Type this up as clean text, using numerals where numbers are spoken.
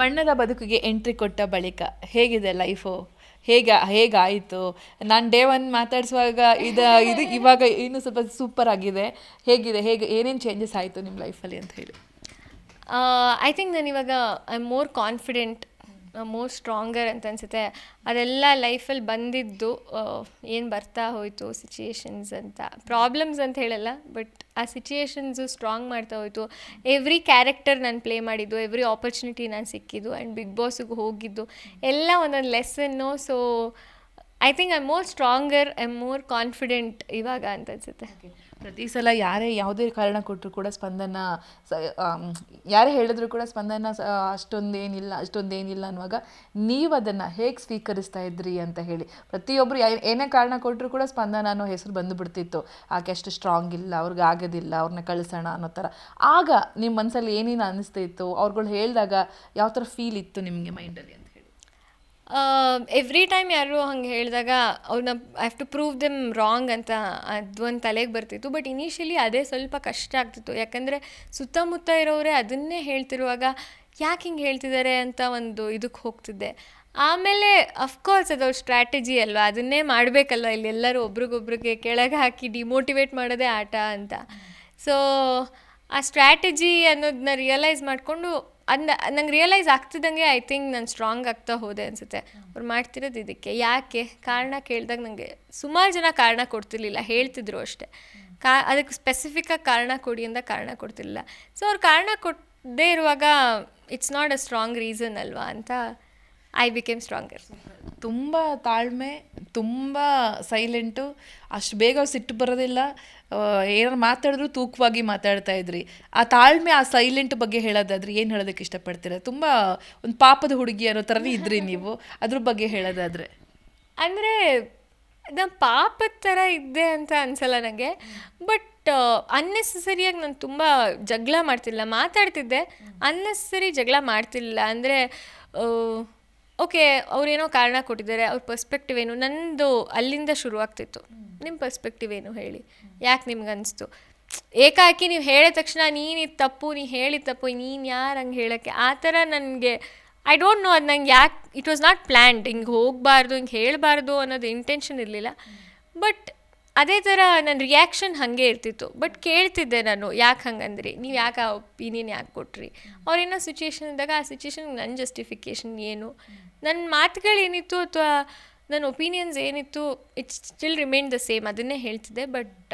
ಬಣ್ಣದ ಬದುಕಿಗೆ ಎಂಟ್ರಿ ಕೊಟ್ಟ ಬಳಿಕ ಹೇಗಿದೆ ಲೈಫು? ಹೇಗಾಯಿತು? ನಾನು ಡೇ ಒನ್ ಮಾತಾಡಿಸುವಾಗ ಇದು ಇವಾಗ ಇನ್ನೂ ಸ್ವಲ್ಪ ಸೂಪರ್ ಆಗಿದೆ. ಏನೇನು ಚೇಂಜಸ್ ಆಯಿತು ನಿಮ್ಮ ಲೈಫಲ್ಲಿ ಅಂತ ಹೇಳಿ. ಐ ಥಿಂಕ್ ನಾನು ಇವಾಗ I am more confident, more stronger ಅಂತ ಅನಿಸುತ್ತೆ. ಅದೆಲ್ಲ ಲೈಫಲ್ಲಿ ಬಂದಿದ್ದು ಏನು ಬರ್ತಾ ಹೋಯಿತು ಸಿಚುಯೇಷನ್ಸ್ ಅಂತ, ಪ್ರಾಬ್ಲಮ್ಸ್ ಅಂತ ಹೇಳಲ್ಲ, ಬಟ್ ಆ ಸಿಚುಯೇಷನ್ಸು ಸ್ಟ್ರಾಂಗ್ ಮಾಡ್ತಾ ಹೋಯಿತು. ಎವ್ರಿ ಕ್ಯಾರೆಕ್ಟರ್ ನಾನು ಪ್ಲೇ ಮಾಡಿದ್ದು, ಎವ್ರಿ ಆಪರ್ಚುನಿಟಿ ನಾನು ಸಿಕ್ಕಿದ್ದು, ಆ್ಯಂಡ್ ಬಿಗ್ ಬಾಸಿಗೆ ಹೋಗಿದ್ದು ಎಲ್ಲ ಒಂದೊಂದು lesson. So I think I am more stronger, I am more confident ಇವಾಗ ಅಂತ ಅನಿಸುತ್ತೆ. ಪ್ರತಿ ಸಲ ಯಾವುದೇ ಕಾರಣ ಕೊಟ್ಟರು ಕೂಡ ಸ್ಪಂದನ, ಯಾರೇ ಹೇಳಿದ್ರು ಕೂಡ ಸ್ಪಂದನ ಅಷ್ಟೊಂದೇನಿಲ್ಲ ಅನ್ನುವಾಗ ನೀವು ಅದನ್ನು ಹೇಗೆ ಸ್ವೀಕರಿಸ್ತಾ ಇದ್ರಿ ಅಂತ ಹೇಳಿ. ಪ್ರತಿಯೊಬ್ಬರು ಏನೇ ಕಾರಣ ಕೊಟ್ಟರು ಕೂಡ ಸ್ಪಂದನ ಅನ್ನೋ ಹೆಸರು ಬಂದುಬಿಡ್ತಿತ್ತು. ಆಕೆ ಅಷ್ಟು ಸ್ಟ್ರಾಂಗ್ ಇಲ್ಲ, ಅವ್ರಿಗೆ ಆಗೋದಿಲ್ಲ, ಅವ್ರನ್ನ ಕಳಿಸೋಣ ಅನ್ನೋ ಥರ. ಆಗ ನಿಮ್ಮ ಮನಸ್ಸಲ್ಲಿ ಏನೇನು ಅನ್ನಿಸ್ತಿತ್ತು? ಅವ್ರುಗಳು ಹೇಳಿದಾಗ ಯಾವ ಥರ ಫೀಲ್ ಇತ್ತು ನಿಮಗೆ ಮೈಂಡಲ್ಲಿ ಅಂತ ಹೇಳಿ? ಎವ್ರಿ ಟೈಮ್ ಯಾರು ಹಂಗೆ ಹೇಳಿದಾಗ ಅವ್ರನ್ನ I have to prove them wrong ಅಂತ ಅದೊಂದು ತಲೆಗೆ ಬರ್ತಿತ್ತು. ಬಟ್ ಇನಿಷಿಯಲಿ ಅದೇ ಸ್ವಲ್ಪ ಕಷ್ಟ ಆಗ್ತಿತ್ತು, ಯಾಕಂದರೆ ಸುತ್ತಮುತ್ತ ಇರೋರೇ ಅದನ್ನೇ ಹೇಳ್ತಿರುವಾಗ ಯಾಕೆ ಹಿಂಗೆ ಹೇಳ್ತಿದ್ದಾರೆ ಅಂತ ಒಂದು ಇದಕ್ಕೆ ಹೋಗ್ತಿದ್ದೆ. ಆಮೇಲೆ ಅಫ್ಕೋರ್ಸ್ ಅದವ್ರ ಸ್ಟ್ರ್ಯಾಟಜಿ ಅಲ್ವಾ, ಅದನ್ನೇ ಮಾಡಬೇಕಲ್ವ, ಇಲ್ಲಿ ಎಲ್ಲರೂ ಒಬ್ರಿಗೊಬ್ರಿಗೆ ಕೆಳಗೆ ಹಾಕಿ ಡಿಮೋಟಿವೇಟ್ ಮಾಡೋದೇ ಆಟ ಅಂತ. ಸೊ ಆ ಸ್ಟ್ರ್ಯಾಟಜಿ ಅನ್ನೋದನ್ನ ರಿಯಲೈಸ್ ಮಾಡಿಕೊಂಡು ನಂಗೆ ರಿಯಲೈಸ್ ಆಗ್ತಿದ್ದಂಗೆ ಐ ಥಿಂಕ್ ನಾನು ಸ್ಟ್ರಾಂಗ್ ಆಗ್ತಾ ಹೋದೆ ಅನಿಸುತ್ತೆ. ಅವ್ರು ಮಾಡ್ತಿರೋದು ಇದಕ್ಕೆ, ಯಾಕೆ ಕಾರಣ ಕೇಳಿದಾಗ ನನಗೆ ಸುಮಾರು ಜನ ಕಾರಣ ಕೊಡ್ತಿರ್ಲಿಲ್ಲ, ಹೇಳ್ತಿದ್ರು ಅಷ್ಟೇ. ಅದಕ್ಕೆ ಸ್ಪೆಸಿಫಿಕ್ಕಾಗಿ ಕಾರಣ ಕೊಡಿ ಅಂತ ಕಾರಣ ಕೊಡ್ತಿರ್ಲಿಲ್ಲ. ಸೊ ಅವ್ರು ಕಾರಣ ಕೊಡದೇ ಇರುವಾಗ it's not a strong reason ಅಲ್ವಾ ಅಂತ ಐ ಬಿಕೇಮ್ ಸ್ಟ್ರಾಂಗರ್. ತುಂಬ ತಾಳ್ಮೆ, ತುಂಬ ಸೈಲೆಂಟು, ಅಷ್ಟು ಬೇಗ ಸಿಟ್ಟು ಬರೋದಿಲ್ಲ. ಏನಾರು ಮಾತಾಡಿದ್ರು ತೂಕವಾಗಿ ಮಾತಾಡ್ತಾ ಇದ್ರಿ. ಆ ತಾಳ್ಮೆ, ಆ ಸೈಲೆಂಟ್ ಬಗ್ಗೆ ಹೇಳೋದಾದ್ರೆ ಏನು ಹೇಳೋದಕ್ಕೆ ಇಷ್ಟಪಡ್ತೀರ? ತುಂಬ ಒಂದು ಪಾಪದ ಹುಡುಗಿ ಅನ್ನೋ ಥರನೇ ಇದ್ರಿ ನೀವು, ಅದ್ರ ಬಗ್ಗೆ ಹೇಳೋದಾದರೆ. ಅಂದರೆ ನಾನು ಪಾಪದ ಥರ ಇದ್ದೆ ಅಂತ ಅನಿಸಲ್ಲ ನನಗೆ, ಬಟ್ ಅನ್ನೆಸೆಸರಿಯಾಗಿ ನಾನು ತುಂಬ ಜಗಳ ಮಾಡ್ತಿಲ್ಲ, ಮಾತಾಡ್ತಿದ್ದೆ, ಅನ್ನೆಸರಿ ಜಗಳ ಮಾಡ್ತಿಲ್ಲ. ಅಂದರೆ ಓಕೆ, ಅವ್ರೇನೋ ಕಾರಣ ಕೊಟ್ಟಿದ್ದಾರೆ, ಅವ್ರ ಪರ್ಸ್ಪೆಕ್ಟಿವ್ ಏನು, ನನ್ನದು ಅಲ್ಲಿಂದ ಶುರುವಾಗ್ತಿತ್ತು. ನಿಮ್ಮ ಪರ್ಸ್ಪೆಕ್ಟಿವ್ ಏನು ಹೇಳಿ, ಯಾಕೆ ನಿಮ್ಗೆ ಅನಿಸ್ತು? ಏಕಾಕಿ ನೀವು ಹೇಳಿದ ತಕ್ಷಣ ನೀನಿದು ತಪ್ಪು, ನೀ ಹೇಳಿದ ತಪ್ಪು, ನೀನು ಯಾರು ಹಂಗೆ ಹೇಳೋಕ್ಕೆ, ಆ ಥರ ನನಗೆ ಐ ಡೋಂಟ್ ನೋ, ಅದು ನಂಗೆ ಯಾಕೆ ಇಟ್ ವಾಸ್ ನಾಟ್ ಪ್ಲ್ಯಾನ್ಡ್. ಹಿಂಗೆ ಹೋಗಬಾರ್ದು, ಹಿಂಗೆ ಹೇಳಬಾರ್ದು ಅನ್ನೋದು ಇಂಟೆನ್ಷನ್ ಇರಲಿಲ್ಲ. ಬಟ್ ಅದೇ ಥರ ನನ್ನ ರಿಯಾಕ್ಷನ್ ಹಾಗೆ ಇರ್ತಿತ್ತು. ಬಟ್ ಕೇಳ್ತಿದ್ದೆ ನಾನು, ಯಾಕೆ ಹಂಗಂದ್ರಿ, ನೀವು ಯಾಕೆ ಆ ಒಪಿನಿಯನ್ ಯಾಕೆ ಕೊಟ್ರಿ, ಅವ್ರೇನೋ ಸಿಚುಯೇಷನ್ ಇದ್ದಾಗ ಆ ಸಿಚುಯೇಷನ್ಗೆ ನನ್ನ ಜಸ್ಟಿಫಿಕೇಷನ್ ಏನು, ನನ್ನ ಮಾತುಗಳೇನಿತ್ತು ಅಥವಾ ನನ್ನ ಒಪಿನಿಯನ್ಸ್ ಏನಿತ್ತು, it's still remain the same, ಅದನ್ನೇ ಹೇಳ್ತಿದ್ದೆ. ಬಟ್